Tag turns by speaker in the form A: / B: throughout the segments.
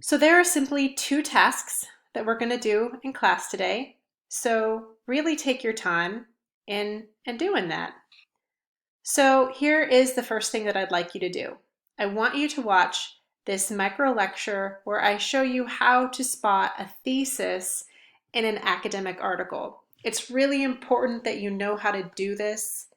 A: So there are simply two tasks that we're going to do in class today. So really take your time in and doing that. So here is the first thing that I'd like you to do. I want you to watch this micro lecture where I show you how to spot a thesis in an academic article. It's really important that you know how to do this,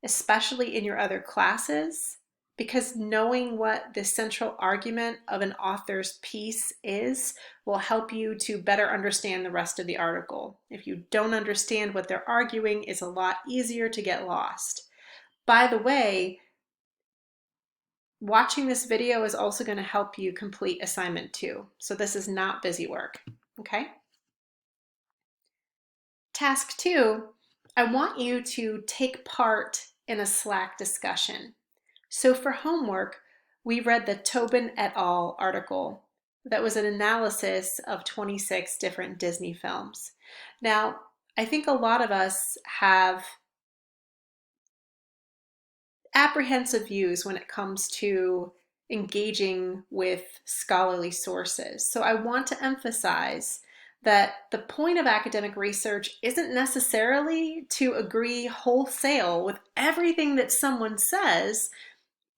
A: especially in your other classes, because knowing what the central argument of an author's piece is will help you to better understand the rest of the article. If you don't understand what they're arguing, it's a lot easier to get lost. By the way, watching this video is also going to help you complete assignment 2. So this is not busy work, okay? Task 2, I want you to take part in a Slack discussion. So for homework, we read the Tobin et al. Article that was an analysis of 26 different Disney films. Now, I think a lot of us have apprehensive views when it comes to engaging with scholarly sources. So I want to emphasize that the point of academic research isn't necessarily to agree wholesale with everything that someone says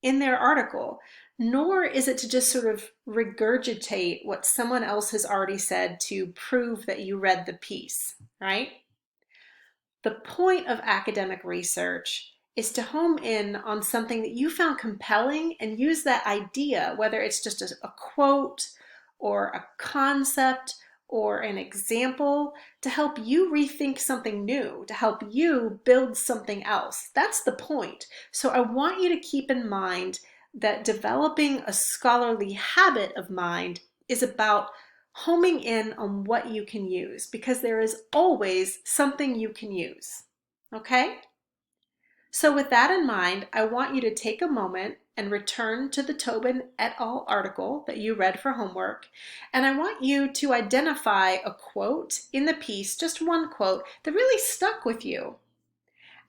A: in their article, nor is it to just sort of regurgitate what someone else has already said to prove that you read the piece, right? The point of academic research is to home in on something that you found compelling and use that idea, whether it's just a quote or a concept or an example, to help you rethink something new, to help you build something else. That's the point. So I want you to keep in mind that developing a scholarly habit of mind is about homing in on what you can use, because there is always something you can use. Okay? So with that in mind, I want you to take a moment and return to the Tobin et al. Article that you read for homework, and I want you to identify a quote in the piece, just one quote, that really stuck with you.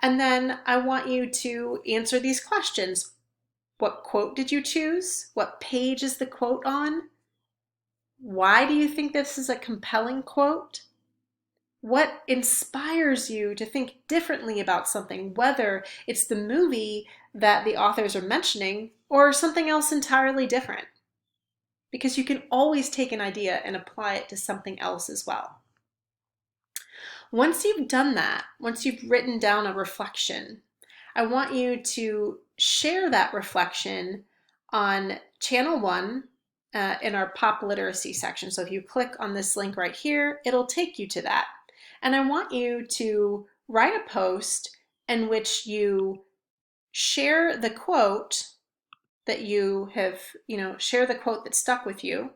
A: And then I want you to answer these questions. What quote did you choose? What page is the quote on? Why do you think this is a compelling quote? What inspires you to think differently about something, whether it's the movie that the authors are mentioning or something else entirely different? Because you can always take an idea and apply it to something else as well. Once you've done that, once you've written down a reflection, I want you to share that reflection on channel 1 in our pop literacy section. So if you click on this link right here, it'll take you to that. And I want you to write a post in which you share the quote that you have, share the quote that stuck with you,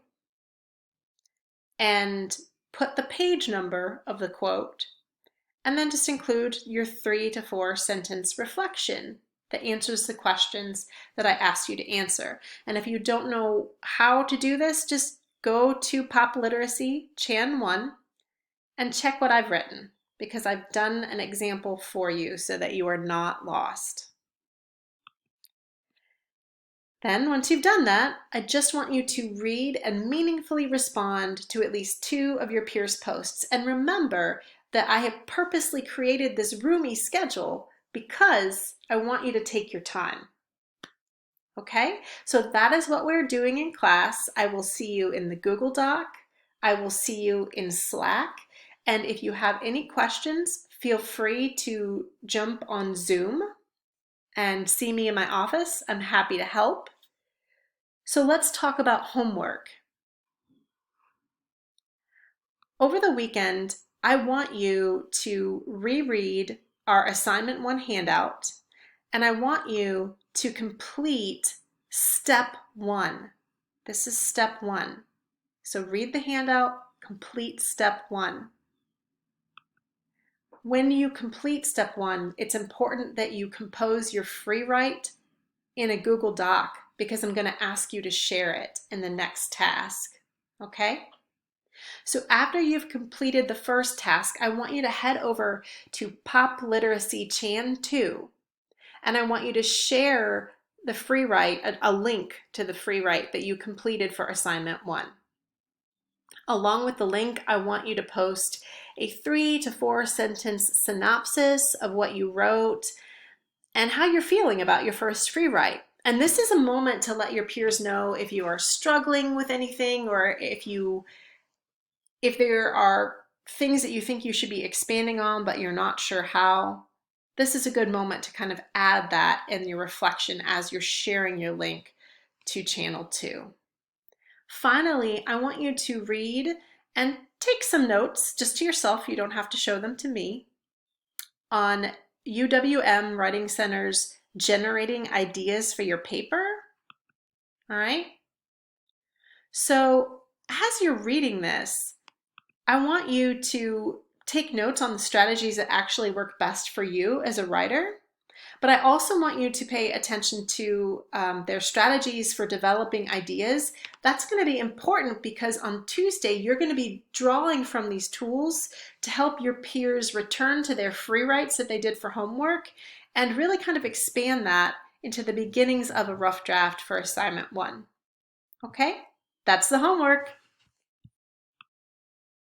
A: and put the page number of the quote, and then just include your 3 to 4 sentence reflection that answers the questions that I asked you to answer. And if you don't know how to do this, just go to Pop Literacy Chan 1 and check what I've written, because I've done an example for you so that you are not lost. Then once you've done that, I just want you to read and meaningfully respond to at least 2 of your peers' posts. And remember that I have purposely created this roomy schedule because I want you to take your time. Okay, so that is what we're doing in class. I will see you in the Google Doc. I will see you in Slack. And if you have any questions, feel free to jump on Zoom and see me in my office. I'm happy to help. So let's talk about homework. Over the weekend, I want you to reread our assignment 1 handout, and I want you to complete step 1. This is step 1. So read the handout, complete step 1. When you complete step 1, it's important that you compose your free write in a Google Doc, because I'm going to ask you to share it in the next task. Okay? So after you've completed the first task, I want you to head over to Pop Literacy Chan 2, and I want you to share the free write, a link to the free write that you completed for assignment 1. Along with the link, I want you to post a 3 to 4 sentence synopsis of what you wrote and how you're feeling about your first free write. And this is a moment to let your peers know if you are struggling with anything, or if there are things that you think you should be expanding on but you're not sure how. This is a good moment to kind of add that in your reflection as you're sharing your link to channel 2. Finally, I want you to read and take some notes just to yourself. You don't have to show them to me, on UWM Writing Center's Generating Ideas for Your Paper. All right. So as you're reading this, I want you to take notes on the strategies that actually work best for you as a writer. But I also want you to pay attention to their strategies for developing ideas. That's going to be important because on Tuesday, you're going to be drawing from these tools to help your peers return to their free writes that they did for homework and really kind of expand that into the beginnings of a rough draft for assignment 1. Okay, that's the homework.